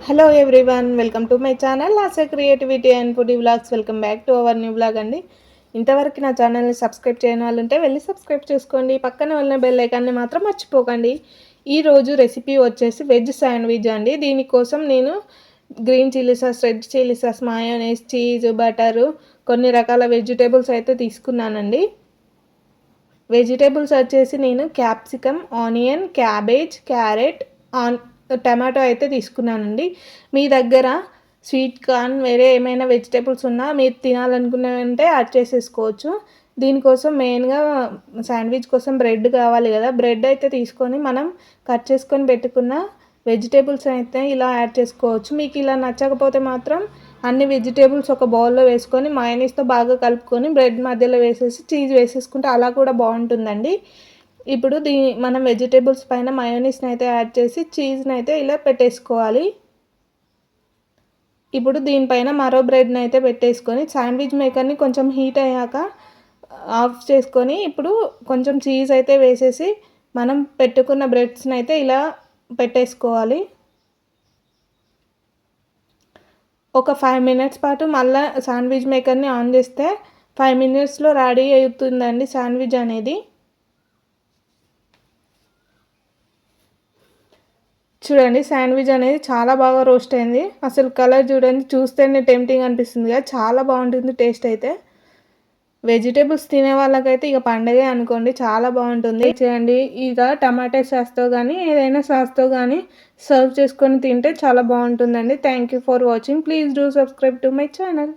Hello everyone, welcome to my channel ASHA creativity and food vlogs. Welcome back to our new vlog అండి. ఇంతవరకు నా ఛానల్ని subscribe చేయని వాళ్ళు ఉంటే వెళ్ళి సబ్స్క్రైబ్ చేసుకోండి. పక్కన ఉన్న బెల్ ఐకాన్ని మాత్రం మర్చిపోకండి. ఈరోజు రెసిపీ వచ్చేసి వెజ్ శాండ్విచ్ అండి. దీనికోసం నేను green chilli sauce, red chilli sauce, mayonnaise, cheese, butter, కొన్ని రకాల వెజిటేబుల్స్ అయితే తీసుకున్నానండి. వెజిటేబుల్స్ వచ్చేసి నేను capsicum, onion, cabbage, carrot, tomato అయితే తీసుకున్నానండి. మీ దగ్గర స్వీట్ కార్న్ వేరే ఏమైనా వెజిటేబుల్స్ ఉన్నా మీరు తినాలనుకున్నారంటే యాడ్ చేసేసుకోవచ్చు. దీనికోసం మెయిన్గా శాండ్విచ్ కోసం బ్రెడ్ కావాలి కదా. బ్రెడ్ అయితే తీసుకొని మనం కట్ చేసుకొని పెట్టుకున్న వెజిటేబుల్స్ అయితే ఇలా యాడ్ చేసుకోవచ్చు. మీకు ఇలా నచ్చకపోతే మాత్రం అన్ని వెజిటేబుల్స్ ఒక బౌల్లో వేసుకొని మయోనీస్తో బాగా కలుపుకొని బ్రెడ్ మధ్యలో వేసేసి చీజ్ వేసేసుకుంటే అలా కూడా బాగుంటుందండి. ఇప్పుడు మనం వెజిటేబుల్స్ పైన మయోనీస్ని అయితే యాడ్ చేసి చీజ్ని అయితే ఇలా పెట్టేసుకోవాలి. ఇప్పుడు దీనిపైన మరో బ్రెడ్ని అయితే పెట్టేసుకొని శాండ్విచ్ మేకర్ని కొంచెం హీట్ అయ్యాక ఆఫ్ చేసుకొని ఇప్పుడు కొంచెం చీజ్ అయితే వేసేసి మనం పెట్టుకున్న బ్రెడ్స్ని అయితే ఇలా పెట్టేసుకోవాలి. ఒక 5 మినిట్స్ పాటు మళ్ళీ శాండ్విచ్ మేకర్ని ఆన్ చేస్తే 5 మినిట్స్లో రెడీ అవుతుందండి శాండ్విచ్ అనేది. చూడండి, శాండ్విచ్ అనేది చాలా బాగా రోస్ట్ అయింది. అసలు కలర్ చూడండి, చూస్తేనే టెంప్టింగ్ అనిపిస్తుంది కదా, చాలా బాగుంటుంది టేస్ట్ అయితే. వెజిటేబుల్స్ తినే వాళ్ళకైతే ఇక పండగే అనుకోండి, చాలా బాగుంటుంది. చేయండి, ఇక టమాటా సాస్తో కానీ ఏదైనా సాస్తో కానీ సర్వ్ చేసుకొని తింటే చాలా బాగుంటుందండి. Thank you for watching. Please do subscribe to my channel.